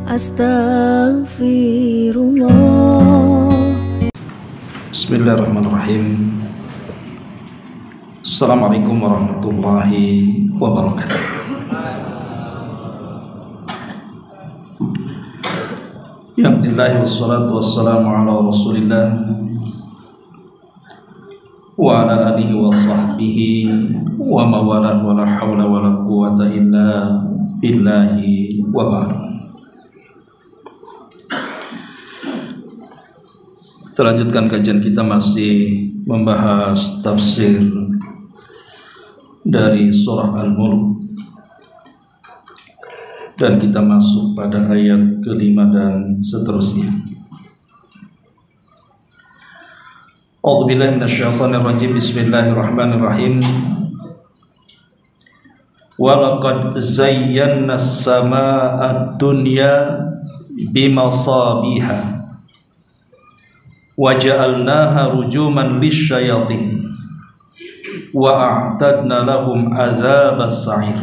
Astaghfirullah. Bismillahirrahmanirrahim. Assalamualaikum warahmatullahi wabarakatuh. Alhamdulillah wassalatu wassalamu ala rasulillah wa ala alihi wa sahbihi wa mawalah wa la hawla wa la quwata illa billahi wa ba'du. Kita lanjutkan kajian kita, masih membahas tafsir dari surah Al-Mulk, dan kita masuk pada ayat kelima dan seterusnya. A'udzubillahi minasyaitonir rajim. Bismillahirrahmanirrahim. Walaqad zayyana as-samaa'a ad-dunya bimasabiha wa ja'alnaha rujuman lisyayatin wa a'tadna lahum adzabas sa'ir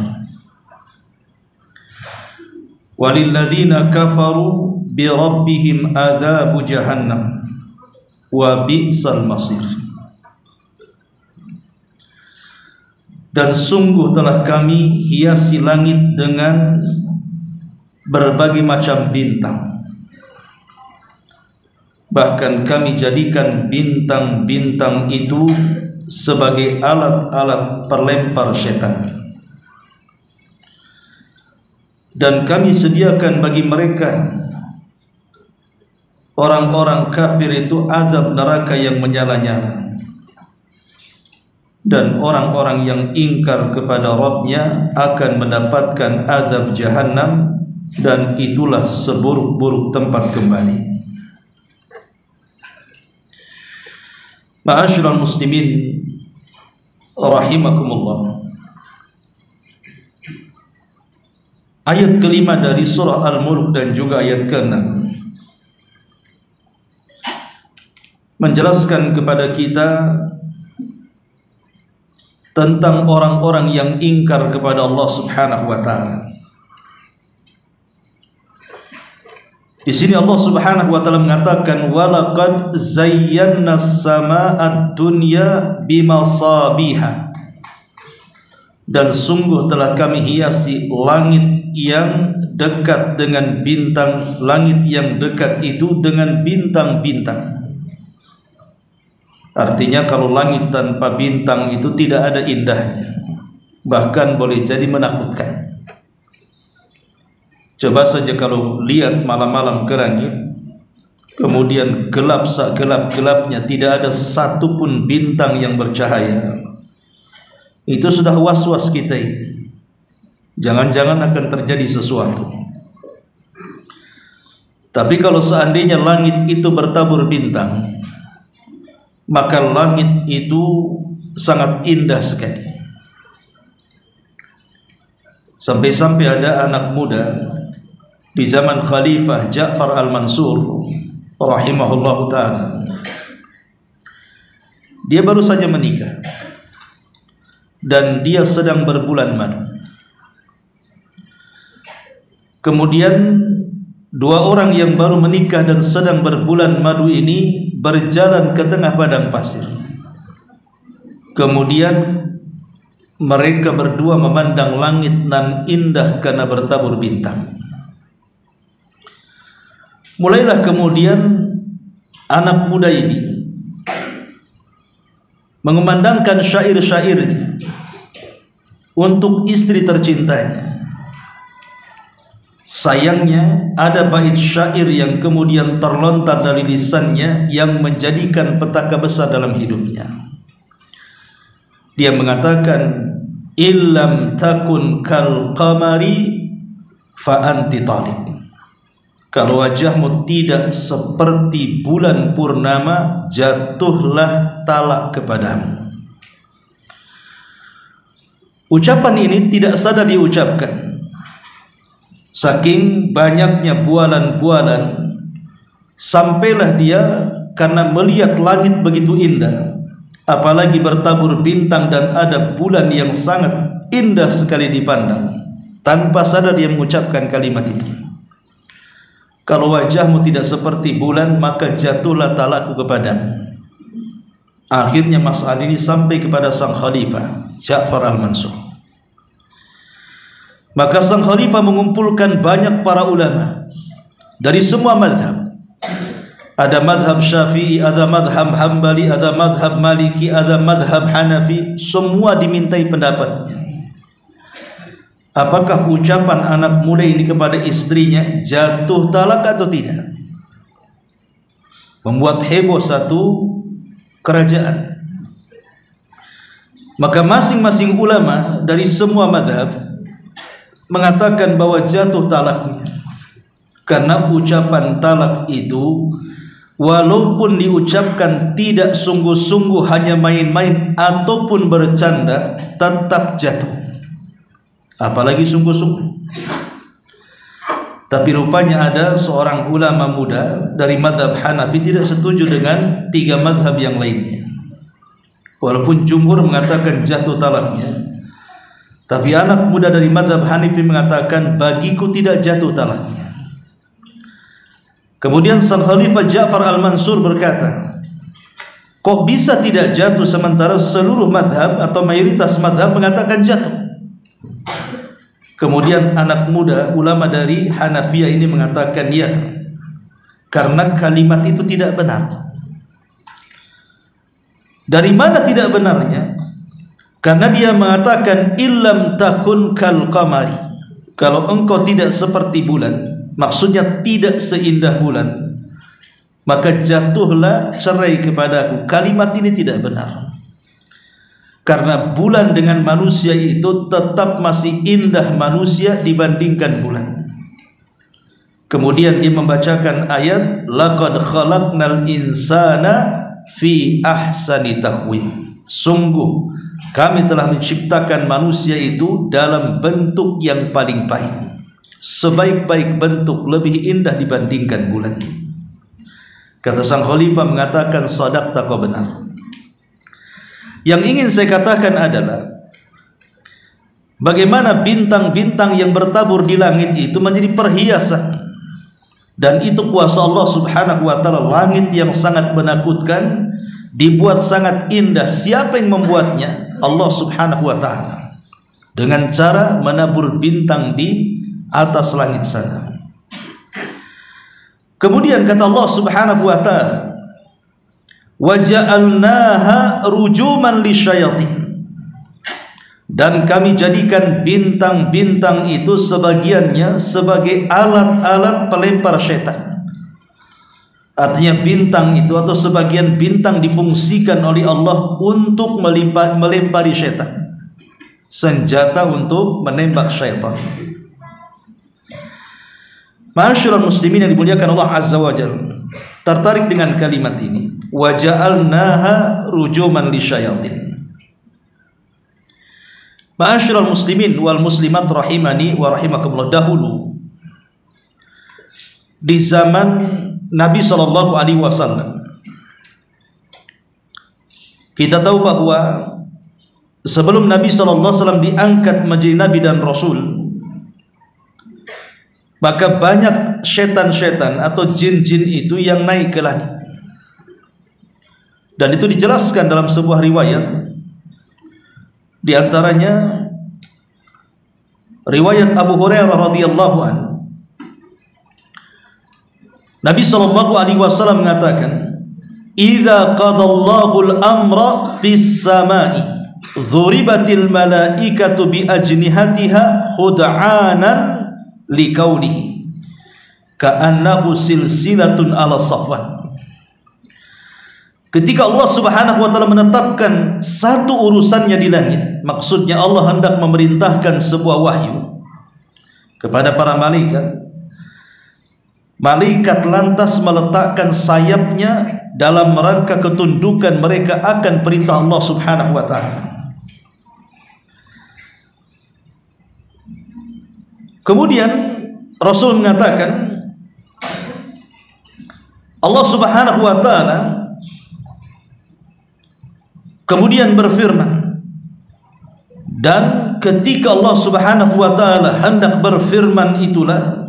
walilladzina kafaru bi rabbihim adzabu jahannam wa bi'sal masir. Dan sungguh telah kami hiasi langit dengan berbagai macam bintang, bahkan kami jadikan bintang-bintang itu sebagai alat-alat perlempar setan. Dan kami sediakan bagi mereka, orang-orang kafir itu, azab neraka yang menyala-nyala. Dan orang-orang yang ingkar kepada Rabbnya akan mendapatkan azab jahannam, dan itulah seburuk-buruk tempat kembali. Ma'asyiral muslimin rahimakumullah. Ayat kelima dari surah Al-Mulk dan juga ayat ke-6 menjelaskan kepada kita tentang orang-orang yang ingkar kepada Allah Subhanahu wa taala. Di sini Allah Subhanahu wa taala mengatakan walaqad zayyana as-samaa'a ad-dunya bimasabiha, dan sungguh telah kami hiasi langit yang dekat dengan bintang, langit yang dekat itu dengan bintang-bintang. Artinya kalau langit tanpa bintang itu tidak ada indahnya, bahkan boleh jadi menakutkan. Coba saja kalau lihat malam-malam ke langit, kemudian gelap segelap-gelapnya, tidak ada satupun bintang yang bercahaya, itu sudah was-was kita ini. Jangan-jangan akan terjadi sesuatu. Tapi kalau seandainya langit itu bertabur bintang, maka langit itu sangat indah sekali. Sampai-sampai ada anak muda di zaman Khalifah Ja'far Al-Mansur rahimahullahu ta'ala. Dia baru saja menikah dan dia sedang berbulan madu. Kemudian dua orang yang baru menikah dan sedang berbulan madu ini berjalan ke tengah padang pasir. Kemudian mereka berdua memandang langit nan indah karena bertabur bintang. Mulailah kemudian anak muda ini mengumandangkan syair-syairnya untuk istri tercintanya. Sayangnya ada bait syair yang kemudian terlontar dari lisannya yang menjadikan petaka besar dalam hidupnya. Dia mengatakan, illam takun kal qamari fa anti talik. Kalau wajahmu tidak seperti bulan purnama, jatuhlah talak kepadamu. Ucapan ini tidak sadar diucapkan, saking banyaknya bualan-bualan, sampailah dia karena melihat langit begitu indah, apalagi bertabur bintang dan ada bulan yang sangat indah sekali dipandang, tanpa sadar dia mengucapkan kalimat itu. kalau wajahmu tidak seperti bulan, maka jatuhlah talakku kepadamu. Akhirnya masalah ini sampai kepada sang khalifah Ja'far al-Mansur. Maka sang khalifah mengumpulkan banyak para ulama dari semua mazhab. Ada madhab Syafi'i, ada madhab Hambali, ada madhab Maliki, ada madhab Hanafi. Semua dimintai pendapatnya. Apakah ucapan anak muda ini kepada istrinya jatuh talak atau tidak? Membuat heboh satu kerajaan. Maka masing-masing ulama dari semua madhab mengatakan bahwa jatuh talaknya, karena ucapan talak itu walaupun diucapkan tidak sungguh-sungguh, hanya main-main ataupun bercanda, tetap jatuh, apalagi sungguh-sungguh. Tapi rupanya ada seorang ulama muda dari madhab Hanafi tidak setuju dengan tiga madhab yang lainnya. Walaupun jumhur mengatakan jatuh talaknya, tapi anak muda dari madhab Hanafi mengatakan bagiku tidak jatuh talaknya. Kemudian sang khalifah Ja'far al-Mansur berkata, kok bisa tidak jatuh sementara seluruh madhab atau mayoritas madhab mengatakan jatuh? Kemudian anak muda ulama dari Hanafiyah ini mengatakan ya, karena kalimat itu tidak benar. Dari mana tidak benarnya? Karena dia mengatakan illam takun kal qamari, kalau engkau tidak seperti bulan, maksudnya tidak seindah bulan, maka jatuhlah cerai kepadaku. Kalimat ini tidak benar, karena bulan dengan manusia itu tetap masih indah manusia dibandingkan bulan. Kemudian dia membacakan ayat laqad khalaqnal insana fi ahsani taqwim, sungguh kami telah menciptakan manusia itu dalam bentuk yang paling baik, sebaik-baik bentuk, lebih indah dibandingkan bulan. Kata sang khalifah mengatakan sadaqta, kau benar. Yang ingin saya katakan adalah bagaimana bintang-bintang yang bertabur di langit itu menjadi perhiasan, dan itu kuasa Allah subhanahu wa ta'ala. Langit yang sangat menakutkan dibuat sangat indah. Siapa yang membuatnya? Allah subhanahu wa ta'ala, dengan cara menabur bintang di atas langit sana. Kemudian kata Allah subhanahu wa ta'ala, waja'alnaha rujuman lisyayatin, dan kami jadikan bintang-bintang itu sebagiannya sebagai alat-alat pelempar setan. Artinya bintang itu atau sebagian bintang difungsikan oleh Allah untuk melempari setan, senjata untuk menembak syaitan. Ma'asyiral muslimin yang dimuliakan Allah azza wa jalla, tertarik dengan kalimat ini, waja'alnaha rujuman lisyayatin. Ma'asyiral muslimin wal muslimat rahimani wa rahimakumullah, dahulu di zaman Nabi sallallahu alaihi wasallam, kita tahu bahwa sebelum Nabi sallallahu alaihi wasallam diangkat menjadi nabi dan rasul, maka banyak setan-setan atau jin-jin itu yang naik ke langit. Dan itu dijelaskan dalam sebuah riwayat. Di antaranya riwayat Abu Hurairah radhiyallahu anhu, Nabi sallallahu alaihi wasallam mengatakan, "Idza qadallahu al-amra fis sama'i, dhuribatil malaikatu bi ajnihatiha khud'anan liqaulihi, ka'annahu silsilatun ala safwan." Ketika Allah subhanahu wa ta'ala menetapkan satu urusannya di langit, maksudnya Allah hendak memerintahkan sebuah wahyu kepada para malaikat, malaikat lantas meletakkan sayapnya dalam rangka ketundukan mereka akan perintah Allah subhanahu wa ta'ala. Kemudian Rasul mengatakan, Allah subhanahu wa ta'ala kemudian berfirman, dan ketika Allah subhanahu wa ta'ala hendak berfirman itulah,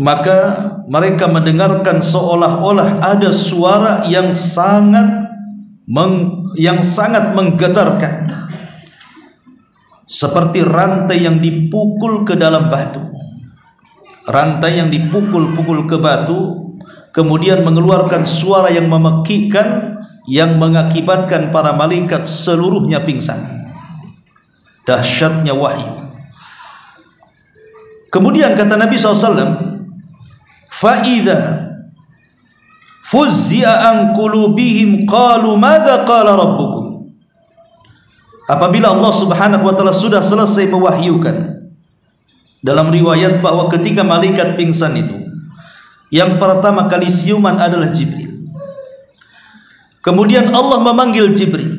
maka mereka mendengarkan seolah-olah ada suara yang sangat menggetarkan, seperti rantai yang dipukul ke dalam batu. Rantai yang dipukul-pukul ke batu kemudian mengeluarkan suara yang memekikkan, yang mengakibatkan para malaikat seluruhnya pingsan. Dahsyatnya wahyu. Kemudian kata Nabi SAW, فَإِذَا فُزِّئَ عَنْ قُلُوبِهِمْ قَالُوا مَاذَا قَالَ رَبُّكُمْ. Apabila Allah Subhanahu wa taala sudah selesai mewahyukan, dalam riwayat bahwa ketika malaikat pingsan itu, yang pertama kali siuman adalah Jibril. Kemudian Allah memanggil Jibril.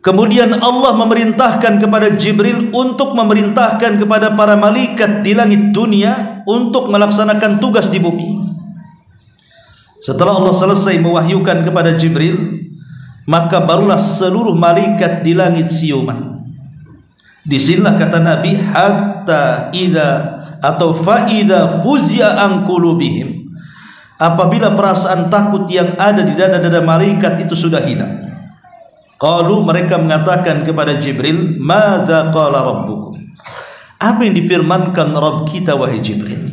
Kemudian Allah memerintahkan kepada Jibril untuk memerintahkan kepada para malaikat di langit dunia untuk melaksanakan tugas di bumi. Setelah Allah selesai mewahyukan kepada Jibril, maka barulah seluruh malaikat di langit siuman. Disinilah kata Nabi, hatta idza atau fa idza fuzia an qulubihim, apabila perasaan takut yang ada di dada-dada malaikat itu sudah hilang. Qalu, mereka mengatakan kepada Jibril, madza qala rabbukum, apa yang difirmankan Rabb kita wahai Jibril?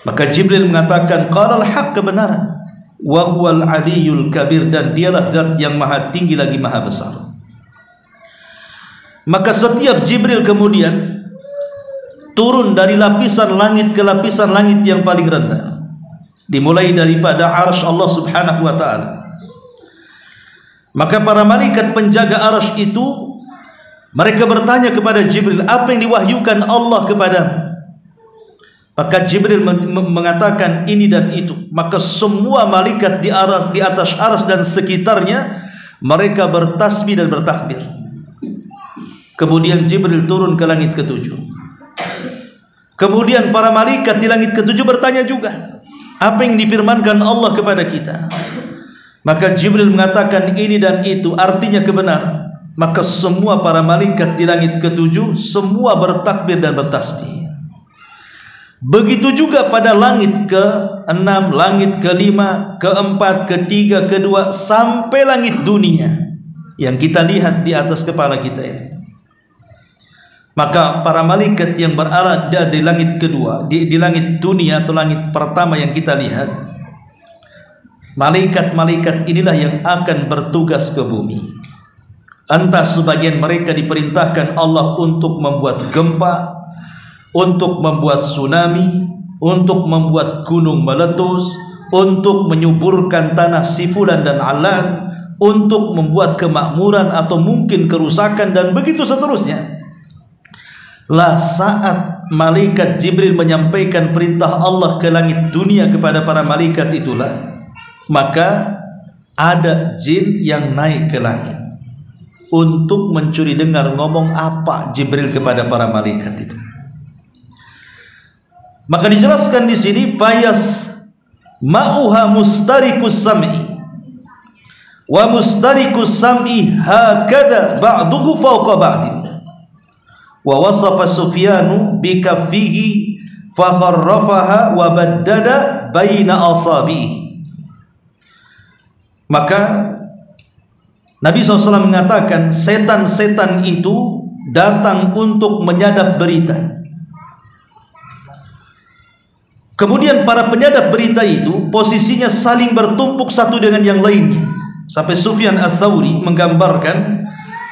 Maka Jibril mengatakan, qala al-haq, kebenaran, wa huwal aliyyul kabir, dan dialah zat yang maha tinggi lagi maha besar. Maka setiap Jibril kemudian turun dari lapisan langit ke lapisan langit yang paling rendah, dimulai daripada arsy Allah Subhanahu wa taala. Maka para malaikat penjaga arsy itu, mereka bertanya kepada Jibril, apa yang diwahyukan Allah kepadamu? Maka Jibril mengatakan ini dan itu. Maka semua malaikat di atas arsy dan sekitarnya, mereka bertasbih dan bertakbir. Kemudian Jibril turun ke langit ketujuh. Kemudian para malaikat di langit ketujuh bertanya juga, apa yang difirmankan Allah kepada kita? Maka Jibril mengatakan ini dan itu, artinya kebenaran. Maka semua para malaikat di langit ketujuh semua bertakbir dan bertasbih. Begitu juga pada langit ke-6, langit ke-5, ke-4, ke-3, ke-2, sampai langit dunia yang kita lihat di atas kepala kita ini. Maka para malaikat yang berada di langit kedua, di langit dunia atau langit pertama yang kita lihat, malaikat-malaikat inilah yang akan bertugas ke bumi. Entah sebagian mereka diperintahkan Allah untuk membuat gempa, untuk membuat tsunami, untuk membuat gunung meletus, untuk menyuburkan tanah sifulan dan alan, untuk membuat kemakmuran atau mungkin kerusakan, dan begitu seterusnya. Lah saat malaikat Jibril menyampaikan perintah Allah ke langit dunia kepada para malaikat itulah, maka ada jin yang naik ke langit untuk mencuri dengar ngomong apa Jibril kepada para malaikat itu. Maka dijelaskan di sini, fayas ma'uha mustarikus sam'i wa mustarikus sam'i hakadha ba'duhu fawqa ba'din. Wa wasafa Sufyanu bikaffihi fakharrafaha wa baddada baina asabihi. Maka Nabi SAW mengatakan setan-setan itu datang untuk menyadap berita. Kemudian para penyadap berita itu posisinya saling bertumpuk satu dengan yang lainnya, sampai Sufyan Ats-Tsauri menggambarkan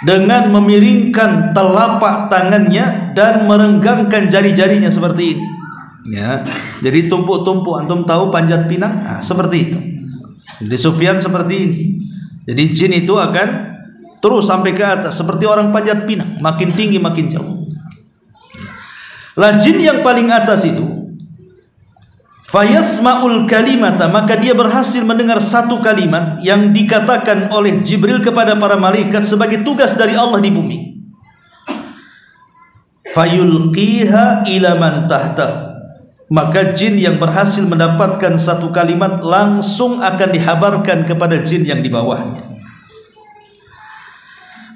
dengan memiringkan telapak tangannya dan merenggangkan jari-jarinya seperti ini. Ya, jadi tumpuk-tumpuk. Antum tahu panjat pinang? Nah, seperti itu. Jadi Sufyan seperti ini. Jadi jin itu akan terus sampai ke atas seperti orang panjat pinang, makin tinggi makin jauh. Lah jin yang paling atas itu, fayasma'ul kalimata, maka dia berhasil mendengar satu kalimat yang dikatakan oleh Jibril kepada para malaikat sebagai tugas dari Allah di bumi. Fayulqiha ila man tahtahu, maka jin yang berhasil mendapatkan satu kalimat langsung akan dihabarkan kepada jin yang di bawahnya.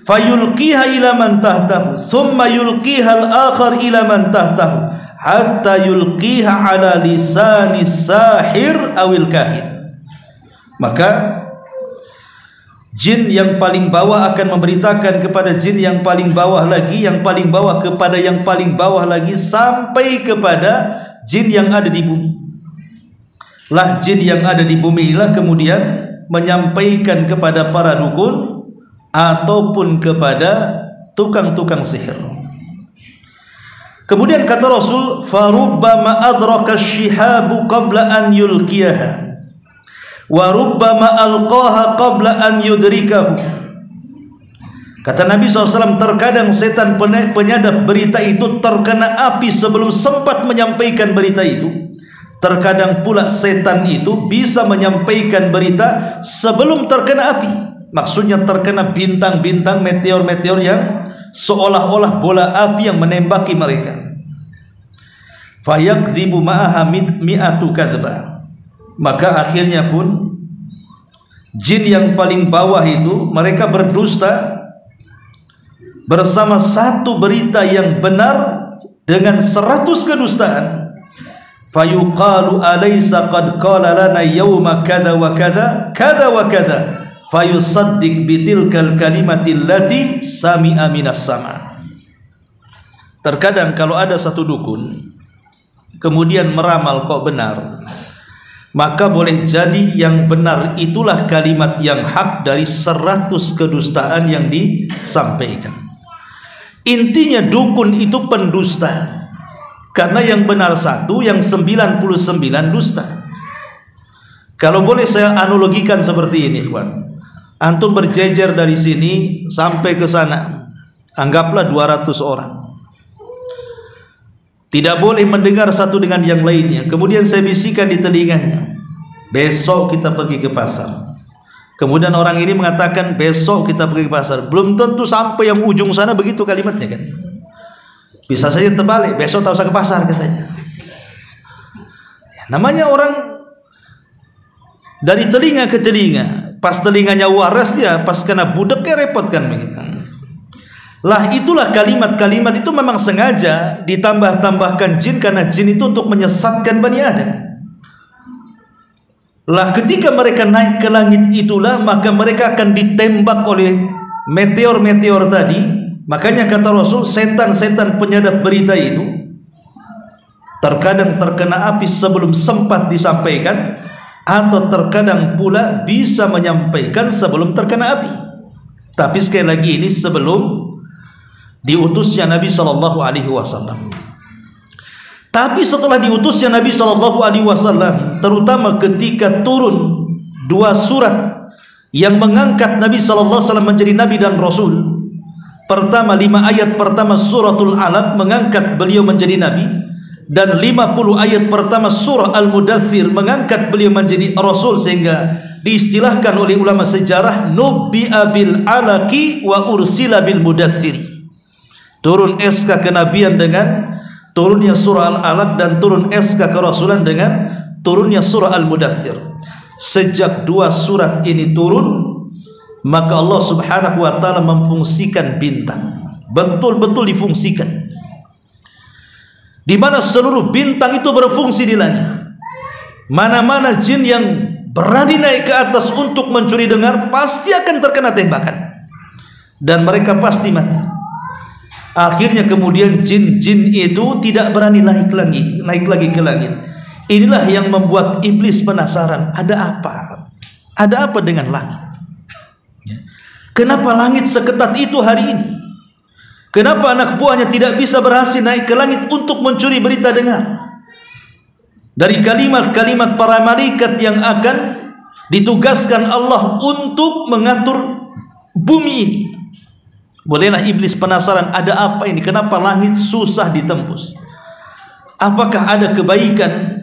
Fayulqiha ila man tahtahu thumma yulqiha al-akhar ila man tahtahu hatta yulqiha ala lisani sahir awil kahin. Maka jin yang paling bawah akan memberitakan kepada jin yang paling bawah lagi, yang paling bawah kepada yang paling bawah lagi, sampai kepada jin yang ada di bumi. Lah jin yang ada di bumi inilah kemudian menyampaikan kepada para dukun ataupun kepada tukang-tukang sihir. Kemudian kata Rasul, farubbama adraka syihabu qabla an yulqiyaha wa rubbama alqaha qabla an yudrikahu. Kata Nabi SAW, terkadang setan penyadap berita itu terkena api sebelum sempat menyampaikan berita itu. Terkadang pula setan itu bisa menyampaikan berita sebelum terkena api. Maksudnya terkena bintang-bintang, meteor-meteor yang seolah-olah bola api yang menembaki mereka. Fayakdzibu ma'aha mi'atu kadzba. Maka akhirnya pun jin yang paling bawah itu mereka berdusta bersama satu berita yang benar dengan 100 kedustaan. Fayuqalu alaysa qad qala lana yawma kadza wa kadza kadza wa kadza fayusaddiq bitilkal kalimati allati sami'a minas sama. Terkadang kalau ada satu dukun kemudian meramal kok benar, maka boleh jadi yang benar itulah kalimat yang hak dari 100 kedustaan yang disampaikan. Intinya dukun itu pendusta, karena yang benar satu, yang 99 dusta. Kalau boleh saya analogikan seperti ini, kawan. Antum berjejer dari sini sampai ke sana, anggaplah 200 orang. Tidak boleh mendengar satu dengan yang lainnya. Kemudian saya bisikan di telinganya, besok kita pergi ke pasar. Kemudian orang ini mengatakan besok kita pergi ke pasar. Belum tentu sampai yang ujung sana begitu kalimatnya kan. Bisa saja terbalik, besok tak usah ke pasar katanya. Namanya orang dari telinga ke telinga. Pas telinganya waras ya, pas kena budeknya repot kan begitu. Lah itulah kalimat-kalimat itu memang sengaja ditambah-tambahkan jin, karena jin itu untuk menyesatkan Bani Adam. Lah ketika mereka naik ke langit itulah maka mereka akan ditembak oleh meteor-meteor tadi. Makanya kata Rasul, setan-setan penyadap berita itu terkadang terkena api sebelum sempat disampaikan, atau terkadang pula bisa menyampaikan sebelum terkena api. Tapi sekali lagi ini sebelum diutusnya Nabi SAW. Tapi setelah diutusnya Nabi SAW, terutama ketika turun 2 surat yang mengangkat Nabi SAW menjadi Nabi dan Rasul. Pertama 5 ayat pertama suratul Alaq mengangkat beliau menjadi Nabi, dan 50 ayat pertama surah Al-Mudaththir mengangkat beliau menjadi Rasul, sehingga diistilahkan oleh ulama sejarah nubbi'a bil alaqi wa ursila bil mudaththiri. Turun SK kenabian dengan turunnya surah Al-Alaq, dan turun SK kerasulan dengan turunnya surah Al-Mudaththir. Sejak 2 surat ini turun, maka Allah Subhanahu wa ta'ala memfungsikan bintang, betul-betul difungsikan, di mana seluruh bintang itu berfungsi di langit. Mana-mana jin yang berani naik ke atas untuk mencuri dengar pasti akan terkena tembakan, dan mereka pasti mati. Akhirnya kemudian jin-jin itu tidak berani naik lagi ke langit. Inilah yang membuat iblis penasaran, ada apa dengan langit? Kenapa langit seketat itu hari ini? Kenapa anak buahnya tidak bisa berhasil naik ke langit untuk mencuri berita dengar dari kalimat-kalimat para malaikat yang akan ditugaskan Allah untuk mengatur bumi ini? Bolehlah iblis penasaran, ada apa ini? Kenapa langit susah ditembus? Apakah ada kebaikan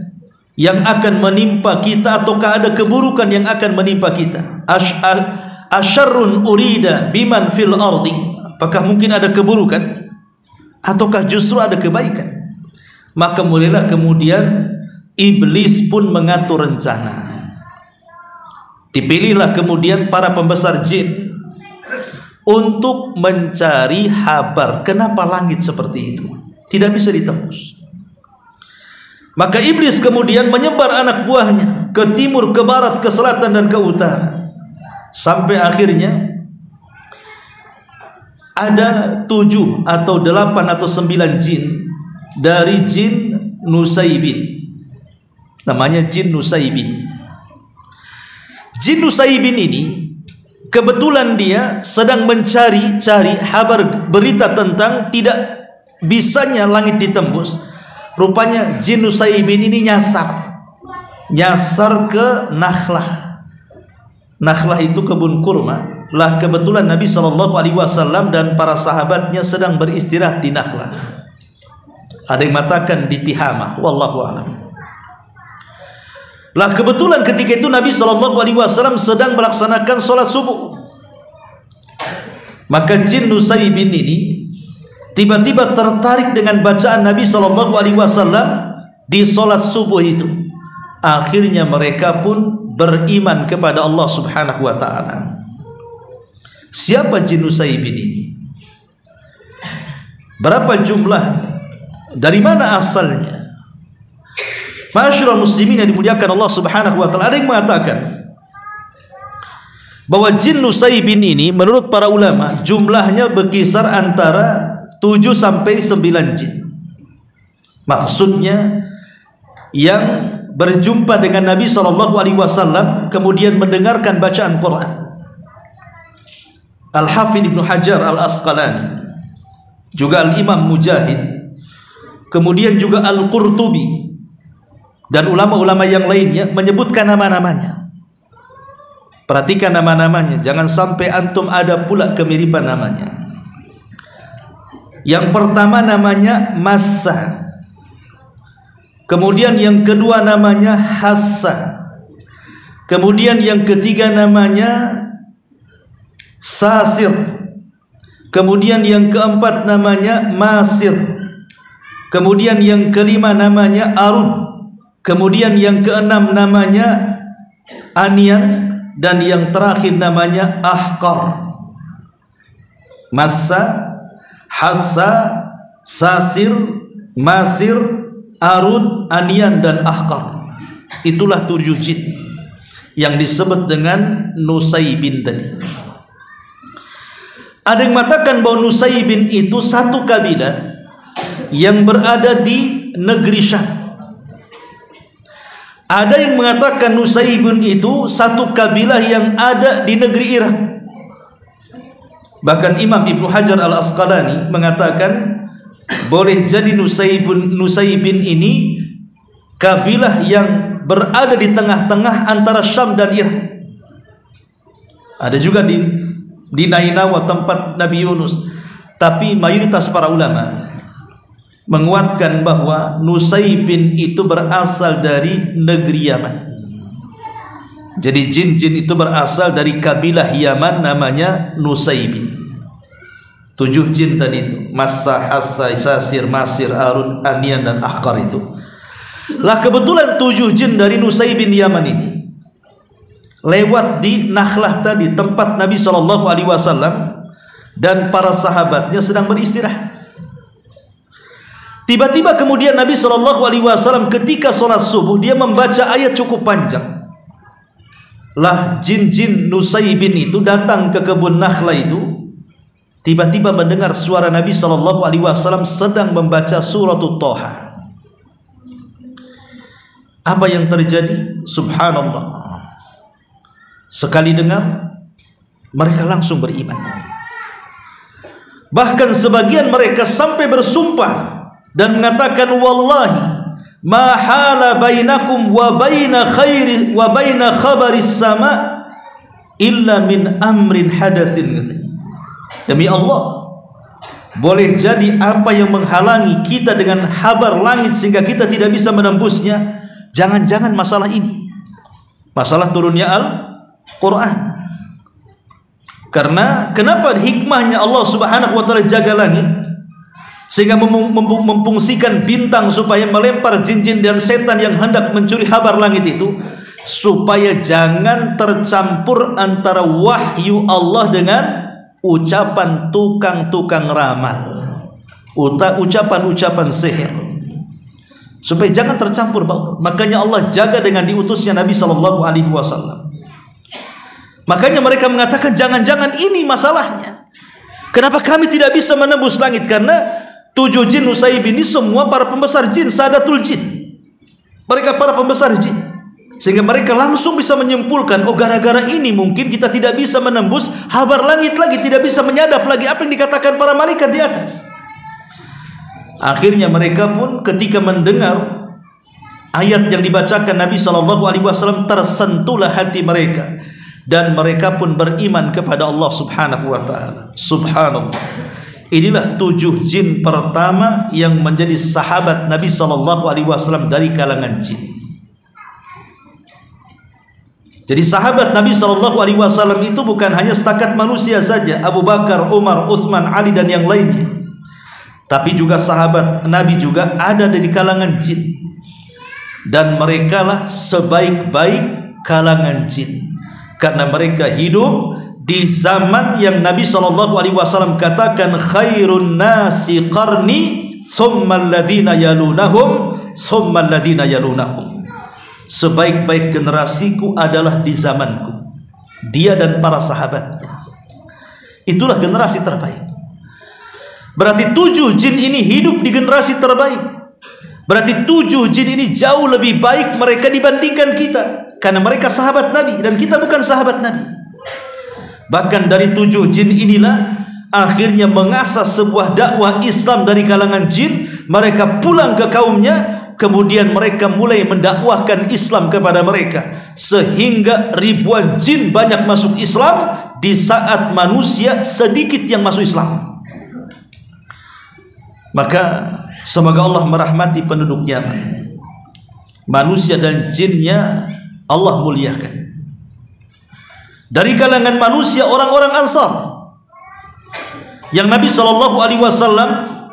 yang akan menimpa kita, ataukah ada keburukan yang akan menimpa kita? Asyarrun urida biman fil ardi. Apakah mungkin ada keburukan ataukah justru ada kebaikan? Maka mulailah kemudian iblis pun mengatur rencana. Dipilihlah kemudian para pembesar jin untuk mencari kabar kenapa langit seperti itu tidak bisa ditembus. Maka iblis kemudian menyebar anak buahnya ke timur, ke barat, ke selatan, dan ke utara. Sampai akhirnya ada 7 atau 8 atau 9 jin dari jin Nusaybin. Namanya jin Nusaybin. Jin Nusaybin ini kebetulan dia sedang mencari-cari kabar berita tentang tidak bisanya langit ditembus. Rupanya jin Nusaybin ini nyasar ke Nakhlah. Nakhlah itu kebun kurma. Lah kebetulan Nabi SAW dan para sahabatnya sedang beristirahat di Nakhlah. Ada yang mengatakan di Tihamah, wallahu a'lam. Lah kebetulan ketika itu Nabi SAW sedang melaksanakan sholat subuh. Maka jin Nusaybin ini tiba-tiba tertarik dengan bacaan Nabi SAW di sholat subuh itu. Akhirnya mereka pun beriman kepada Allah Subhanahu wa ta'ala. Siapa jin Nusaybin ini? Berapa jumlahnya? Dari mana asalnya? Masyaallah muslimin yang dimuliakan Allah Subhanahu wa ta'ala, ada yang mengatakan bahwa jin Nusaybin ini menurut para ulama jumlahnya berkisar antara 7 sampai 9 jin. Maksudnya yang berjumpa dengan Nabi SAW kemudian mendengarkan bacaan Quran. Al-Hafidh Ibnu Hajar Al-Asqalani, juga Al-Imam Mujahid, kemudian juga Al-Qurtubi dan ulama-ulama yang lainnya menyebutkan nama-namanya. Perhatikan nama-namanya, jangan sampai antum ada pula kemiripan namanya. Yang pertama namanya Massa, kemudian yang kedua namanya Hassa, kemudian yang ketiga namanya Sasir, kemudian yang keempat namanya Masir, kemudian yang kelima namanya Arud, kemudian yang keenam namanya Anian, dan yang terakhir namanya Ahqar. Massa, Hassa, Sasir, Masir, Arud, Anian, dan Ahqar. Itulah 7 jin yang disebut dengan Nusaybin tadi. Ada yang mengatakan bahwa Nusaybin itu satu kabilah yang berada di negeri Syam. Ada yang mengatakan Nusaybin itu satu kabilah yang ada di negeri Irak. Bahkan Imam Ibnu Hajar Al-Asqalani mengatakan boleh jadi Nusaybin ini kabilah yang berada di tengah-tengah antara Syam dan Irak. Ada juga di Nainawa tempat Nabi Yunus. Tapi mayoritas para ulama menguatkan bahwa Nusaybin itu berasal dari negeri Yaman. Jadi jin-jin itu berasal dari kabilah Yaman namanya Nusaybin. 7 jin tadi itu, Massa, Hassa, Sasir, Masir, Arud, Anian, dan Ahqar itu. Lah kebetulan 7 jin dari Nusaybin Yaman ini lewat di Nakhlah tadi, tempat Nabi SAW dan para sahabatnya sedang beristirahat. Tiba-tiba kemudian Nabi SAW ketika sholat subuh dia membaca ayat cukup panjang. Lah jin-jin Nusaybin itu datang ke kebun Nakhlah itu, tiba-tiba mendengar suara Nabi SAW sedang membaca surat Thaha. Apa yang terjadi? Subhanallah, sekali dengar mereka langsung beriman. Bahkan sebagian mereka sampai bersumpah dan mengatakan wallahi ma hala bainakum wa baina khairi wa baina khabaris sama illa min amrin hadatsin. Demi Allah, boleh jadi apa yang menghalangi kita dengan kabar langit sehingga kita tidak bisa menembusnya, jangan-jangan masalah ini, masalah turunnya Al-Quran. Karena kenapa hikmahnya Allah Subhanahu wa ta'ala jaga langit sehingga memfungsikan bintang supaya melempar jin-jin dan setan yang hendak mencuri kabar langit itu, supaya jangan tercampur antara wahyu Allah dengan ucapan tukang-tukang ramal, ucapan-ucapan sihir, supaya jangan tercampur baur. Makanya Allah jaga dengan diutusnya Nabi SAW. Makanya mereka mengatakan, jangan-jangan ini masalahnya. Kenapa kami tidak bisa menembus langit? Karena 7 jin Nusaib ini semua para pembesar jin, Sadatul Jin. Mereka para pembesar jin. Sehingga mereka langsung bisa menyimpulkan, oh gara-gara ini mungkin kita tidak bisa menembus habar langit lagi, tidak bisa menyadap lagi apa yang dikatakan para malaikat di atas. Akhirnya mereka pun ketika mendengar ayat yang dibacakan Nabi SAW, tersentuhlah hati mereka, dan mereka pun beriman kepada Allah Subhanahu wa taala. Subhanallah. Inilah 7 jin pertama yang menjadi sahabat Nabi SAW dari kalangan jin. Jadi sahabat Nabi SAW itu bukan hanya setakat manusia saja, Abu Bakar, Umar, Uthman, Ali dan yang lainnya, tapi juga sahabat Nabi juga ada dari kalangan jin. Dan mereka lah sebaik-baik kalangan jin, karena mereka hidup di zaman yang Nabi SAW katakan, khairun nasi qarni thumma alladhina yalunahum thumma alladhina yalunahum. Sebaik-baik generasiku adalah di zamanku, dia dan para sahabatnya. Itulah generasi terbaik. Berarti 7 jin ini hidup di generasi terbaik. Berarti 7 jin ini jauh lebih baik mereka dibandingkan kita, karena mereka sahabat Nabi dan kita bukan sahabat Nabi. Bahkan dari 7 jin inilah akhirnya mengasah sebuah dakwah Islam dari kalangan jin. Mereka pulang ke kaumnya, kemudian mereka mulai mendakwahkan Islam kepada mereka, sehingga ribuan jin banyak masuk Islam di saat manusia sedikit yang masuk Islam. Maka semoga Allah merahmati penduduk Yaman. Manusia dan jinnya Allah muliakan. Dari kalangan manusia orang-orang Ansar yang Nabi SAW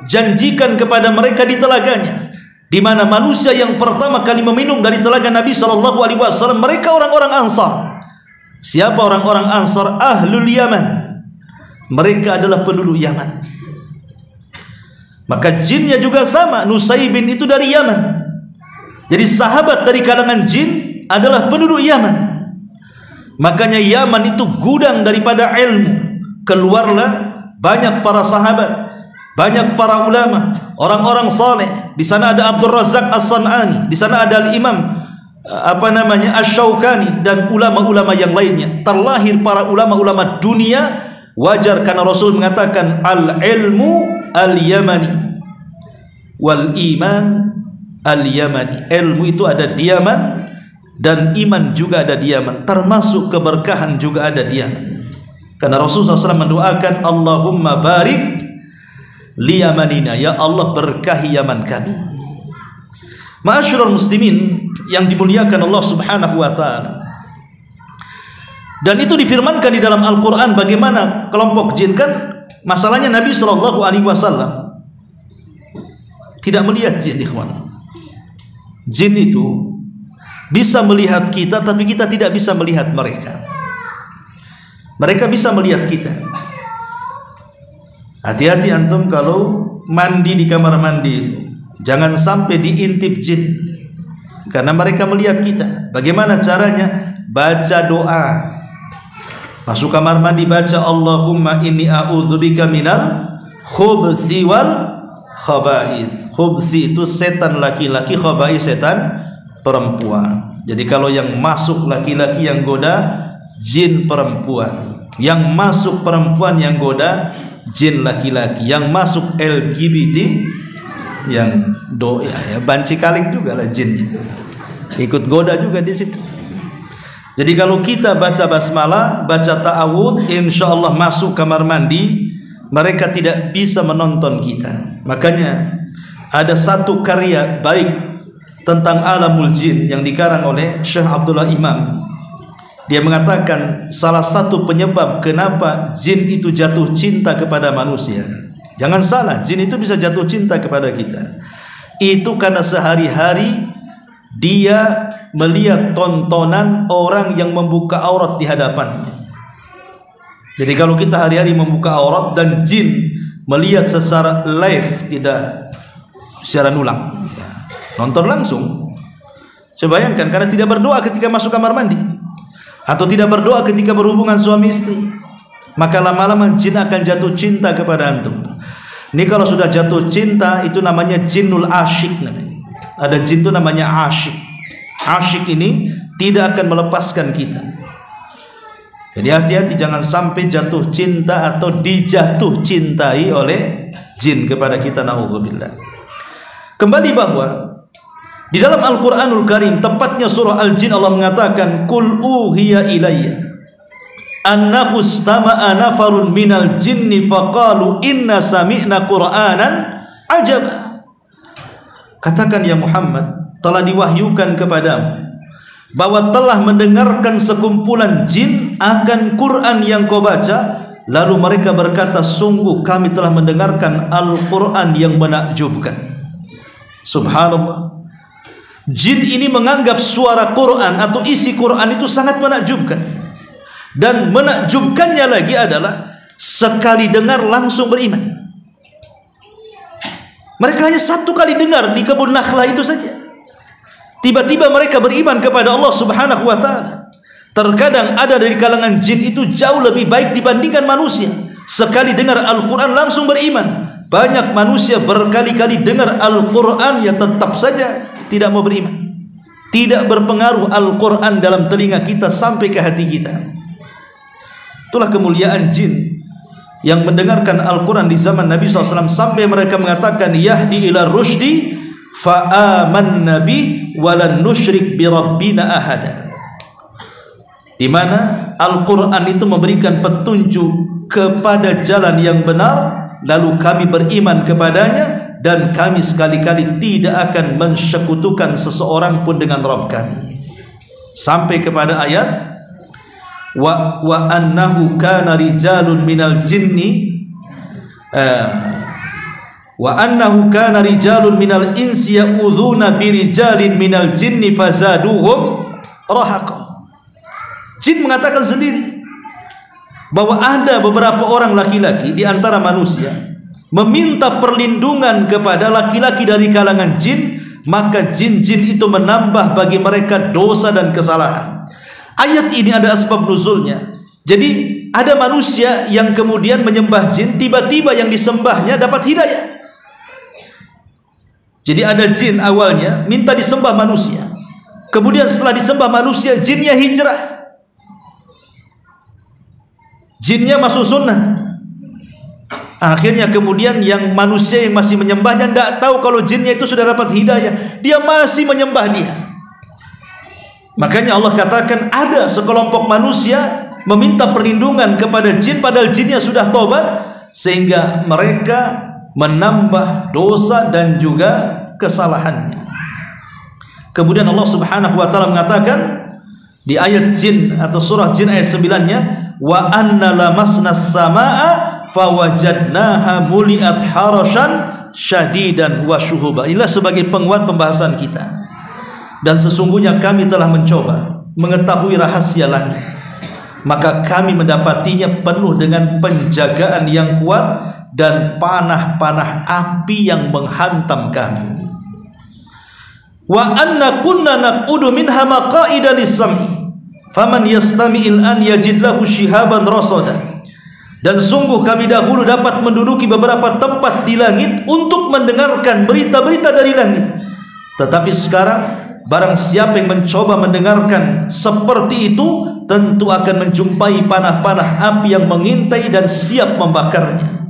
janjikan kepada mereka di telaganya, di mana manusia yang pertama kali meminum dari telaga Nabi SAW mereka orang-orang Ansar. Siapa orang-orang Ansar? Ahlul Yaman. Mereka adalah penduduk Yaman. Maka jinnya juga sama, Nusaibin itu dari Yaman. Jadi sahabat dari kalangan jin adalah penduduk Yaman. Makanya Yaman itu gudang daripada ilmu. Keluarlah banyak para sahabat, banyak para ulama, orang-orang saleh. Di sana ada Abdul Razak As-San'ani, di sana ada Al-Imam Asy-Syaukani dan ulama-ulama yang lainnya. Terlahir para ulama-ulama dunia. Wajar karena Rasul mengatakan al-ilmu al-yamani wal iman al-yamani. Ilmu itu ada di Yaman dan iman juga ada di Yaman, termasuk keberkahan juga ada di Yaman. Karena Rasulullah SAW mendoakan, Allahumma barik li yamanina, ya Allah berkahi Yaman kami. Ma'asyiral muslimin yang dimuliakan Allah Subhanahu wa taala. Dan itu difirmankan di dalam Al-Quran bagaimana kelompok jin. Kan masalahnya Nabi SAW tidak melihat jin, ikhwan. Jin itu bisa melihat kita, tapi kita tidak bisa melihat mereka. Mereka bisa melihat kita. Hati-hati antum kalau mandi di kamar mandi itu, jangan sampai diintip jin, karena mereka melihat kita. Bagaimana caranya? Baca doa. Masuk kamar mandi baca Allahumma inni a'udzubika minal khubthi wal khaba'ith. Khubthi itu setan laki-laki, khaba'ith setan perempuan. Jadi kalau yang masuk laki-laki yang goda jin perempuan, yang masuk perempuan yang goda jin laki-laki, yang masuk LGBT yang ya banci kalik juga lah jinnya, ikut goda juga di situ. Jadi kalau kita baca basmalah, baca ta'awudz, insya Allah masuk kamar mandi, mereka tidak bisa menonton kita. Makanya ada satu karya baik tentang alamul jin yang dikarang oleh Syekh Abdullah Imam. Dia mengatakan salah satu penyebab kenapa jin itu jatuh cinta kepada manusia. Jangan salah, jin itu bisa jatuh cinta kepada kita. Itu karena sehari-hari dia melihat tontonan orang yang membuka aurat di hadapannya. Jadi kalau kita hari-hari membuka aurat dan jin melihat secara live, tidak secara ulang, nonton langsung. Coba bayangkan, karena tidak berdoa ketika masuk kamar mandi atau tidak berdoa ketika berhubungan suami istri, maka lama-lama jin akan jatuh cinta kepada antum. Ini kalau sudah jatuh cinta itu namanya jinnul asyik namanya. Ada jin itu namanya asyik. Asyik ini tidak akan melepaskan kita. Jadi hati-hati, jangan sampai jatuh cinta atau dijatuh cintai oleh jin kepada kita, na'udzubillah. Kembali bahwa di dalam Al-Quranul Karim, tepatnya surah Al-Jin, Allah mengatakan, Qul uhiya ilayya annahu istama'a nafarun minal jinni faqalu inna sami'na qur'anan ajaba. Katakan ya Muhammad, telah diwahyukan kepadamu bahwa telah mendengarkan sekumpulan jin akan Quran yang kau baca, lalu mereka berkata, sungguh kami telah mendengarkan Al-Quran yang menakjubkan. Subhanallah. Jin ini menganggap suara Quran atau isi Quran itu sangat menakjubkan. Dan menakjubkannya lagi adalah sekali dengar langsung beriman. Mereka hanya satu kali dengar di kebun nakhla itu saja, tiba-tiba mereka beriman kepada Allah Subhanahu wa ta'ala. Terkadang ada dari kalangan jin itu jauh lebih baik dibandingkan manusia. Sekali dengar Al-Quran langsung beriman. Banyak manusia berkali-kali dengar Al-Quran, ya tetap saja tidak mau beriman. Tidak berpengaruh Al-Quran dalam telinga kita sampai ke hati kita. Itulah kemuliaan jin yang mendengarkan Al-Quran di zaman Nabi SAW, sampai mereka mengatakan, yahdi ila rusydi fa'aman nabi walan nusyrik bi rabbina ahada. Di mana Al-Quran itu memberikan petunjuk kepada jalan yang benar, lalu kami beriman kepadanya, dan kami sekali-kali tidak akan mensekutukan seseorang pun dengan Rabb kami. Sampai kepada ayat wa annahu kana rijalun minal jinni wa annahu kana rijalun minal insi ya'udzuuna birijalin minal jinni fazaduhum rahaqa. Jin mengatakan sendiri bahwa ada beberapa orang laki-laki di antara manusia meminta perlindungan kepada laki-laki dari kalangan jin, maka jin-jin itu menambah bagi mereka dosa dan kesalahan. Ayat ini ada asbab nuzulnya. Jadi ada manusia yang kemudian menyembah jin, tiba-tiba yang disembahnya dapat hidayah. Jadi ada jin awalnya minta disembah manusia, kemudian setelah disembah manusia, jinnya hijrah, jinnya masuk sunnah. Akhirnya kemudian yang manusia yang masih menyembahnya tidak tahu kalau jinnya itu sudah dapat hidayah, dia masih menyembah dia. Makanya Allah katakan ada sekelompok manusia meminta perlindungan kepada jin padahal jinnya sudah tobat, sehingga mereka menambah dosa dan juga kesalahannya. Kemudian Allah Subhanahu wa ta'ala mengatakan di ayat jin atau surah jin ayat 9-nya, wa anna lamasna as-samaa fawajadnaha muliat harashan syadidan wa syuhuba. Inilah sebagai penguat pembahasan kita. Dan sesungguhnya kami telah mencoba mengetahui rahasia langit, maka kami mendapatinya penuh dengan penjagaan yang kuat dan panah-panah api yang menghantam kami. Wa anna kunna naq'udu minha maqa'ida lis-sam'i faman yastami'il an yajid lahu shihaban rasada. Dan sungguh kami dahulu dapat menduduki beberapa tempat di langit untuk mendengarkan berita-berita dari langit. Tetapi sekarang barang siapa yang mencoba mendengarkan seperti itu, tentu akan menjumpai panah-panah api yang mengintai dan siap membakarnya.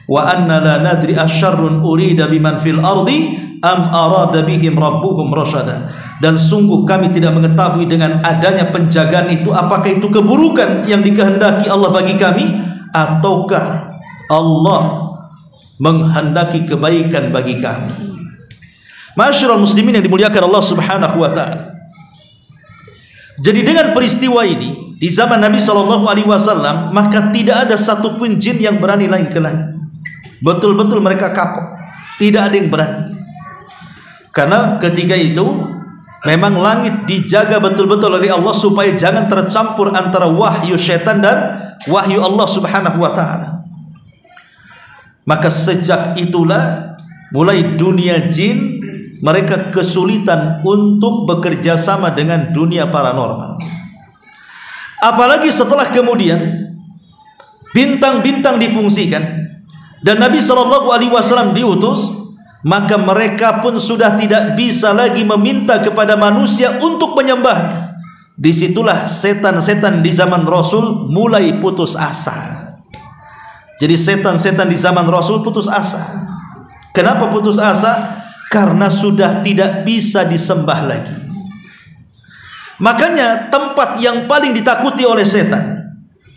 Wa anna la nadri asyarrun urida biman fil ardi am arada bihim rabbuhum rasyada. Dan sungguh kami tidak mengetahui dengan adanya penjagaan itu, apakah itu keburukan yang dikehendaki Allah bagi kami, ataukah Allah menghendaki kebaikan bagi kami. Ma'asyiral muslimin yang dimuliakan Allah Subhanahu wa ta'ala. Jadi dengan peristiwa ini di zaman Nabi SAW, maka tidak ada satupun jin yang berani naik ke langit. Betul-betul mereka kapok, tidak ada yang berani. Karena ketika itu memang langit dijaga betul-betul oleh Allah supaya jangan tercampur antara wahyu syaitan dan wahyu Allah Subhanahu wa ta'ala. Maka sejak itulah mulai dunia jin mereka kesulitan untuk bekerja sama dengan dunia paranormal. Apalagi setelah kemudian bintang-bintang difungsikan dan Nabi SAW diutus, maka mereka pun sudah tidak bisa lagi meminta kepada manusia untuk menyembahnya. Disitulah setan-setan di zaman Rasul mulai putus asa. Jadi setan-setan di zaman Rasul putus asa. Kenapa putus asa? Karena sudah tidak bisa disembah lagi. Makanya tempat yang paling ditakuti oleh setan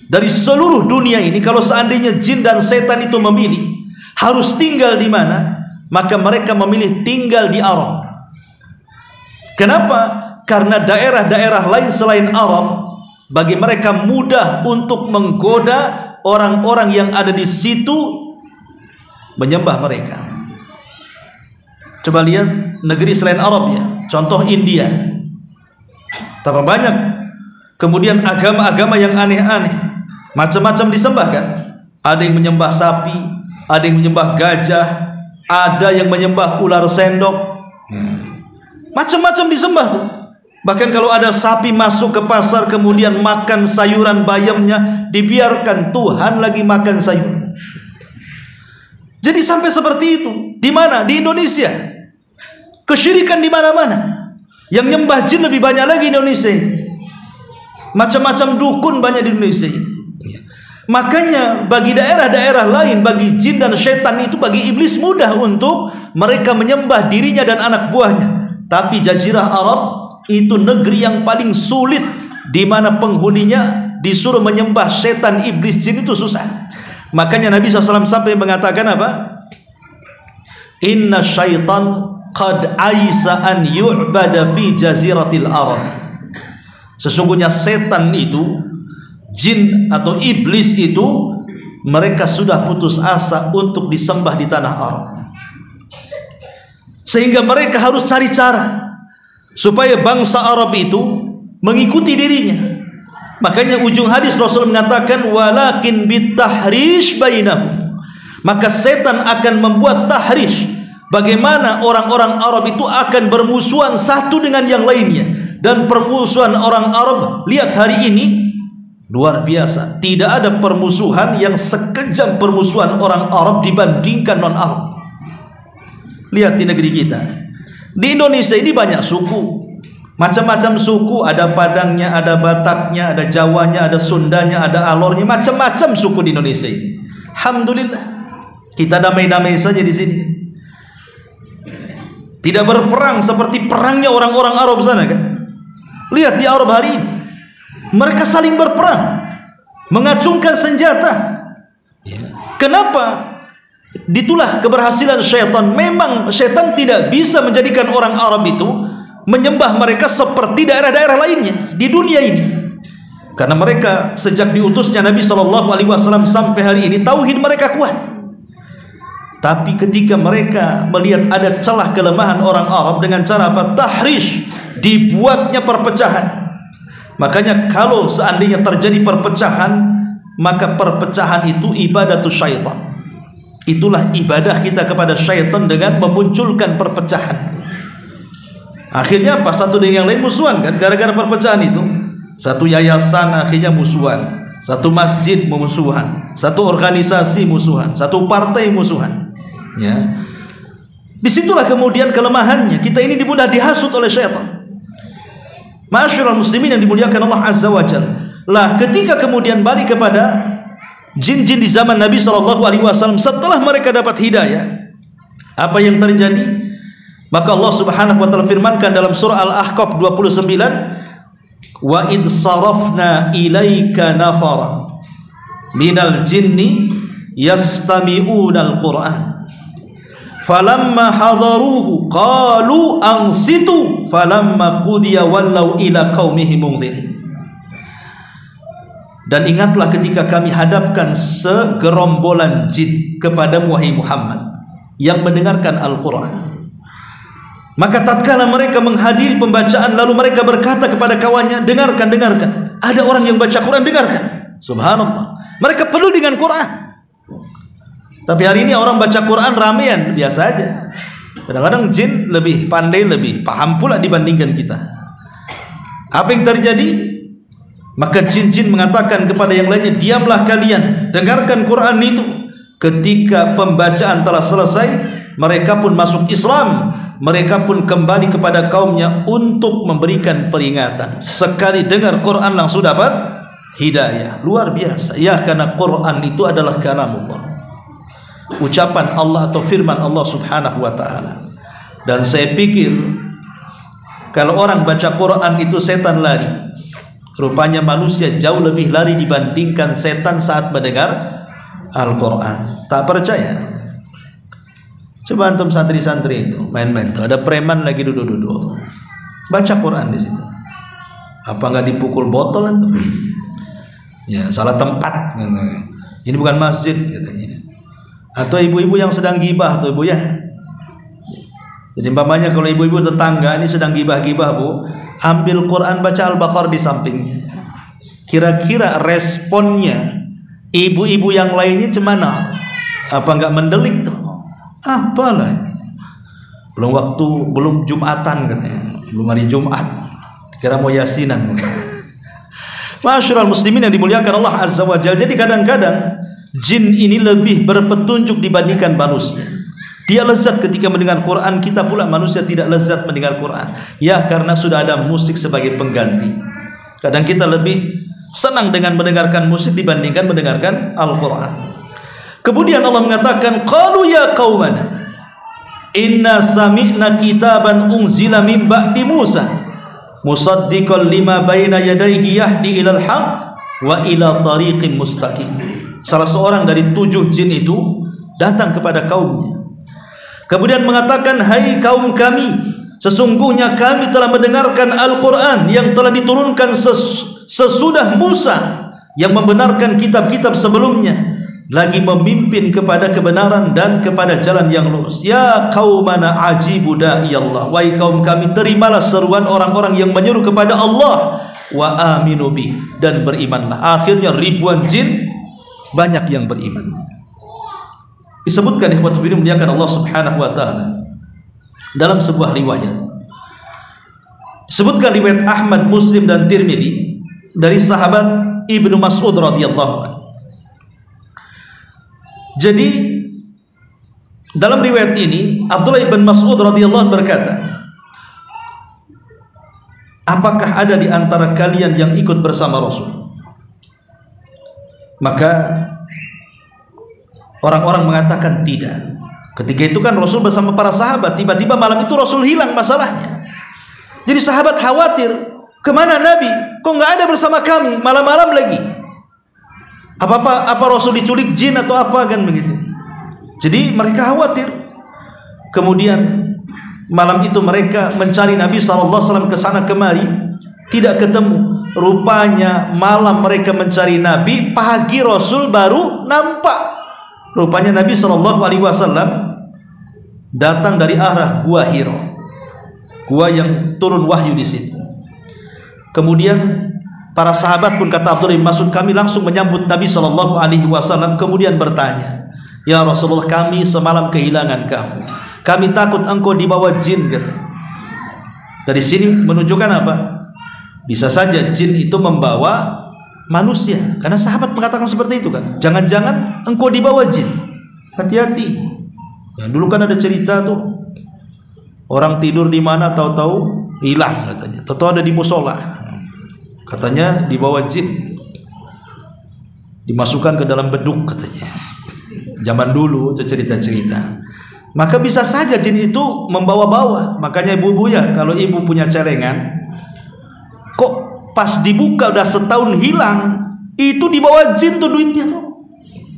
dari seluruh dunia ini, kalau seandainya jin dan setan itu memilih harus tinggal di mana, maka mereka memilih tinggal di Arab. Kenapa? Karena daerah-daerah lain selain Arab bagi mereka mudah untuk menggoda orang-orang yang ada di situ menyembah mereka. Coba lihat negeri selain Arab ya, contoh India. Tambah banyak kemudian agama-agama yang aneh-aneh, macam-macam disembah kan. Ada yang menyembah sapi, ada yang menyembah gajah, ada yang menyembah ular sendok, macam-macam disembah tuh. Bahkan kalau ada sapi masuk ke pasar kemudian makan sayuran bayamnya, dibiarkan Tuhan lagi makan sayur. Jadi sampai seperti itu. Di mana? Di Indonesia. Kesyirikan di mana-mana. Yang nyembah jin lebih banyak lagi di Indonesia ini. Macam-macam dukun banyak di Indonesia ini. Makanya bagi daerah-daerah lain, bagi jin dan syaitan itu, bagi iblis mudah untuk mereka menyembah dirinya dan anak buahnya. Tapi Jazirah Arab itu negeri yang paling sulit, di mana penghuninya disuruh menyembah setan, iblis, jin itu susah. Makanya Nabi SAW sampai mengatakan apa? Inna syaitan qad aisa an yu'bada fi jaziratil Arab. Sesungguhnya setan itu, jin atau iblis itu, mereka sudah putus asa untuk disembah di tanah Arab. Sehingga mereka harus cari cara supaya bangsa Arab itu mengikuti dirinya. Makanya ujung hadis Rasul mengatakan walakin bitahrish bainahum. Maka setan akan membuat tahrish, bagaimana orang-orang Arab itu akan bermusuhan satu dengan yang lainnya. Dan permusuhan orang Arab, lihat hari ini luar biasa. Tidak ada permusuhan yang sekejam permusuhan orang Arab dibandingkan non-Arab. Lihat di negeri kita. Di Indonesia ini banyak suku, macam-macam suku, ada Padangnya, ada Bataknya, ada Jawanya, ada Sundanya, ada Alornya, macam-macam suku di Indonesia ini. Alhamdulillah, kita damai-damai saja di sini. Tidak berperang seperti perangnya orang-orang Arab sana kan. Lihat di Arab hari ini, mereka saling berperang, mengacungkan senjata. Kenapa? Ditulah keberhasilan syaitan. Memang syaitan tidak bisa menjadikan orang Arab itu menyembah mereka seperti daerah-daerah lainnya di dunia ini. Karena mereka sejak diutusnya Nabi SAW sampai hari ini tauhid mereka kuat. Tapi ketika mereka melihat ada celah kelemahan orang Arab dengan cara apa? Tahrish, dibuatnya perpecahan. Makanya kalau seandainya terjadi perpecahan, maka perpecahan itu ibadatus syaitan. Itulah ibadah kita kepada syaitan dengan memunculkan perpecahan. Akhirnya apa? Satu dengan yang lain musuhan kan, gara-gara perpecahan itu. Satu yayasan akhirnya musuhan, satu masjid musuhan, satu organisasi musuhan, satu partai musuhan. Ya, disitulah kemudian kelemahannya. Kita ini mudah dihasut oleh syaitan. Ma'asyiral muslimin yang dimuliakan Allah Azza wa Jalla. Lah ketika kemudian balik kepada jin-jin di zaman Nabi SAW, setelah mereka dapat hidayah, apa yang terjadi? Maka Allah Subhanahu wa taala firmankan dalam surah Al-Ahqaf 29, wa id sarafna ilaika nafara minal jinni yastami'una al-Qur'an falamma hadaruhu qalu ansitu falamma qudiya wallaw ila qaumihim munzirin. Dan ingatlah ketika kami hadapkan segerombolan jin kepadamu wahai Muhammad yang mendengarkan Al-Quran. Maka tatkala mereka menghadiri pembacaan, lalu mereka berkata kepada kawannya, dengarkan, dengarkan. Ada orang yang baca Quran, dengarkan. Subhanallah, mereka peduli dengan Quran. Tapi hari ini orang baca Quran ramean, biasa aja. Kadang-kadang jin lebih pandai, lebih paham pula dibandingkan kita. Apa yang terjadi? Maka jin-jin mengatakan kepada yang lainnya, diamlah kalian, dengarkan Quran itu. Ketika pembacaan telah selesai, mereka pun masuk Islam. Mereka pun kembali kepada kaumnya untuk memberikan peringatan. Sekali dengar Quran langsung dapat hidayah. Luar biasa. Ya, karena Quran itu adalah kalamullah, ucapan Allah atau firman Allah subhanahu wa ta'ala. Dan saya pikir kalau orang baca Quran itu setan lari. Rupanya manusia jauh lebih lari dibandingkan setan saat mendengar Al-Quran. Tak percaya? Coba antum santri-santri itu main-main tuh, ada preman lagi duduk-duduk, baca Quran di situ. Apa nggak dipukul botol antum? Ya, salah tempat. Ini bukan masjid katanya. Atau ibu-ibu yang sedang gibah tuh, ibu ya. Jadi umpamanya kalau ibu-ibu tetangga ini sedang gibah-gibah, Bu, ambil Quran, baca Al-Baqarah di sampingnya. Kira-kira responnya ibu-ibu yang lainnya cemana? Apa nggak mendelik tuh? Apalah, belum waktu, belum Jumatan katanya, belum hari Jumat, kira mau yasinan. Masyarul muslimin yang dimuliakan Allah Azza wa Jalla. Jadi kadang-kadang jin ini lebih berpetunjuk dibandingkan manusia. Dia lezat ketika mendengar Quran, kita pula manusia tidak lezat mendengar Quran. Ya, karena sudah ada musik sebagai pengganti. Kadang kita lebih senang dengan mendengarkan musik dibandingkan mendengarkan Al-Quran. Kemudian Allah mengatakan, qalu ya qaumana inna sami'na kitaban unzila min ba'di Musa musaddiqan lima baina yadayhi yahdi ilal haq wa ila tariqin mustaqim. Salah seorang dari 7 jin itu datang kepada kaumnya, kemudian mengatakan, hai kaum kami, sesungguhnya kami telah mendengarkan Al-Quran yang telah diturunkan sesudah Musa, yang membenarkan kitab-kitab sebelumnya, lagi memimpin kepada kebenaran dan kepada jalan yang lurus. Ya qaumana ajibu da'iyallah, wahai kaum kami, terimalah seruan orang-orang yang menyeru kepada Allah, wa aminu bih, dan berimanlah. Akhirnya ribuan jin banyak yang beriman. Disebutkan ikhwatu fillah muliakan Allah subhanahu wa ta'ala dalam sebuah riwayat, disebutkan riwayat Ahmad, Muslim dan Tirmidzi dari sahabat Ibnu Mas'ud radhiyallahu anhu. Jadi dalam riwayat ini Abdullah bin Mas'ud radhiyallahu anhu berkata, apakah ada di antara kalian yang ikut bersama Rasul? Maka orang-orang mengatakan tidak. Ketika itu kan Rasul bersama para sahabat, tiba-tiba malam itu Rasul hilang masalahnya. Jadi sahabat khawatir, kemana Nabi? Kok nggak ada bersama kami malam-malam lagi? Apa Rasul diculik jin atau apa kan begitu. Jadi mereka khawatir. Kemudian malam itu mereka mencari Nabi SAW ke sana kemari, tidak ketemu. Rupanya malam mereka mencari Nabi, pagi Rasul baru nampak. Rupanya Nabi SAW datang dari arah Gua Hiro, gua yang turun wahyu di situ. Kemudian para sahabat pun, kata Abdullah bin Mas'ud, kami langsung menyambut Nabi SAW, kemudian bertanya, ya Rasulullah, kami semalam kehilangan kamu, kami takut engkau dibawa jin, kata. Dari sini menunjukkan apa? Bisa saja jin itu membawa manusia, karena sahabat mengatakan seperti itu kan. Jangan-jangan engkau dibawa jin, hati-hati. Ya, dulu kan ada cerita tuh, orang tidur di mana tahu-tahu hilang katanya, tahu-tahu ada di musola, katanya dibawa jin, dimasukkan ke dalam beduk katanya. Zaman dulu itu cerita-cerita. Maka bisa saja jin itu membawa-bawa. Makanya ibu-ibu ya, kalau ibu punya celengan, kok pas dibuka udah setahun hilang, itu dibawa jin tuh duitnya tuh.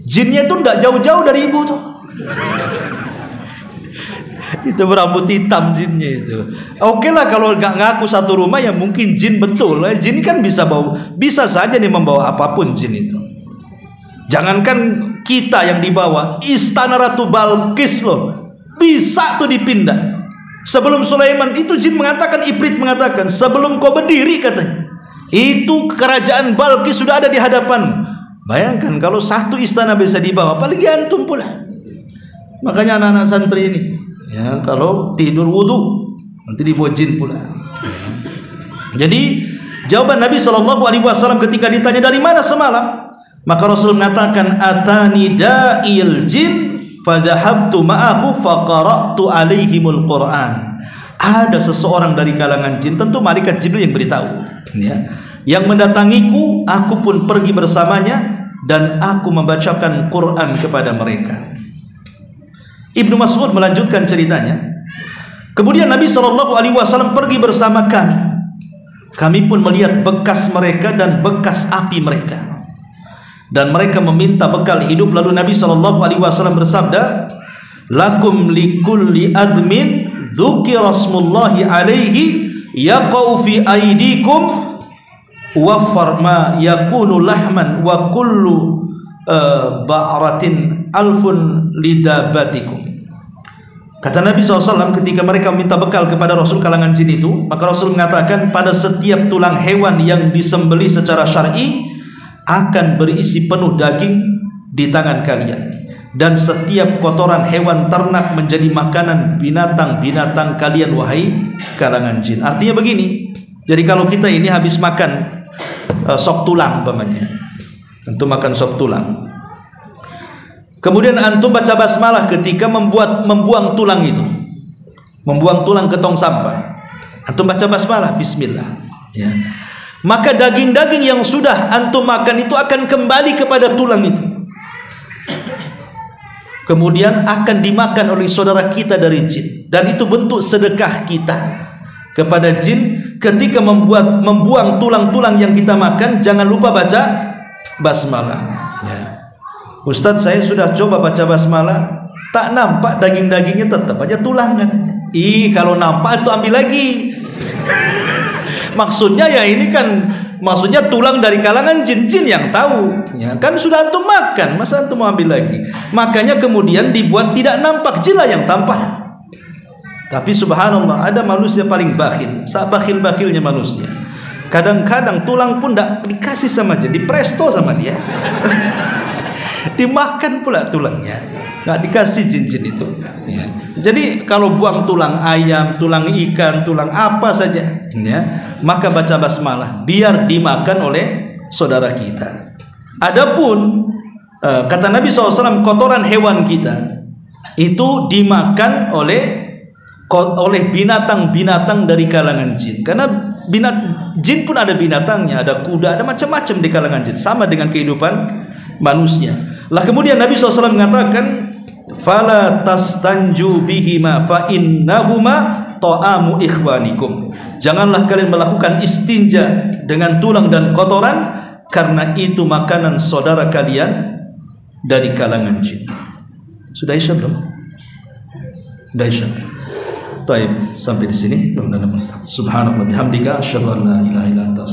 Jinnya tuh nggak jauh-jauh dari ibu tuh. Itu berambut hitam jinnya itu. Oke lah kalau nggak ngaku satu rumah ya mungkin jin betul. Jin kan bisa bawa, bisa saja nih membawa apapun jin itu. Jangankan kita yang dibawa, istana Ratu Balqis loh bisa tuh dipindah. Sebelum Sulaiman itu jin mengatakan, Ibrit mengatakan, sebelum kau berdiri katanya, itu kerajaan Balqis sudah ada di hadapan. Bayangkan kalau satu istana bisa dibawa, apalagi antum pula. Makanya anak-anak santri ini Ya, kalau tidur wudu nanti dibawa jin pula. Jadi jawaban Nabi SAW ketika ditanya dari mana semalam, maka Rasul mengatakan atani da'il jin fadhahabtu ma'ahu faqara'tu alaihimul Qur'an. Ada seseorang dari kalangan jin, tentu malaikat Jibril yang beritahu, ya, yang mendatangiku, aku pun pergi bersamanya dan aku membacakan Quran kepada mereka. Ibnu Mas'ud melanjutkan ceritanya. Kemudian Nabi SAW pergi bersama kami. Kami pun melihat bekas mereka dan bekas api mereka. Dan mereka meminta bekal hidup. Lalu Nabi SAW bersabda, lakum likulli admin dzukira smullahi alaihi yaqau fi aidikum wafar ma yakunu lahman wa kullu ba'ratin alfun lidabatikum. Kata Nabi SAW ketika mereka minta bekal kepada Rasul kalangan jin itu, maka Rasul mengatakan pada setiap tulang hewan yang disembelih secara syar'i akan berisi penuh daging di tangan kalian, dan setiap kotoran hewan ternak menjadi makanan binatang-binatang kalian wahai kalangan jin. Artinya begini, jadi kalau kita ini habis makan sop tulang umpamanya, antum makan sop tulang, kemudian antum baca basmalah ketika membuang tulang itu, membuang tulang ke tong sampah, antum baca basmalah, bismillah, ya, maka daging-daging yang sudah antum makan itu akan kembali kepada tulang itu, kemudian akan dimakan oleh saudara kita dari jin, dan itu bentuk sedekah kita kepada jin. Ketika membuang tulang-tulang yang kita makan, jangan lupa baca basmalah, ya. Ustadz, saya sudah coba baca basmalah, tak nampak daging-dagingnya, tetap aja tulang katanya. Kalau nampak itu ambil lagi. Maksudnya ya ini kan, maksudnya tulang dari kalangan jin-jin yang tahu, ya kan, sudah antum makan, masa antum mau ambil lagi? Makanya kemudian dibuat tidak nampak, jin yang tampak. Tapi subhanallah, ada manusia paling bakhil, bakhil-bakhilnya manusia. Kadang-kadang tulang pun tidak dikasih sama jin, dipresto sama dia. Dimakan pula tulangnya, nggak dikasih jin-jin itu, ya. Jadi kalau buang tulang ayam, tulang ikan, tulang apa saja, ya, maka baca basmalah biar dimakan oleh saudara kita. Adapun kata Nabi SAW, kotoran hewan kita itu dimakan oleh binatang-binatang dari kalangan jin. Karena jin pun ada binatangnya, ada kuda, ada macam-macam di kalangan jin, sama dengan kehidupan manusia. Lah kemudian Nabi SAW mengatakan, fala tastanju bihima fa innahuma ta'amu ikhwanikum. Janganlah kalian melakukan istinja dengan tulang dan kotoran, karena itu makanan saudara kalian dari kalangan jin. Sudah isya belum? Sudah isya. Baik, sampai di sini. Subhanallah bihamdika asyhadu an la ilaha illa anta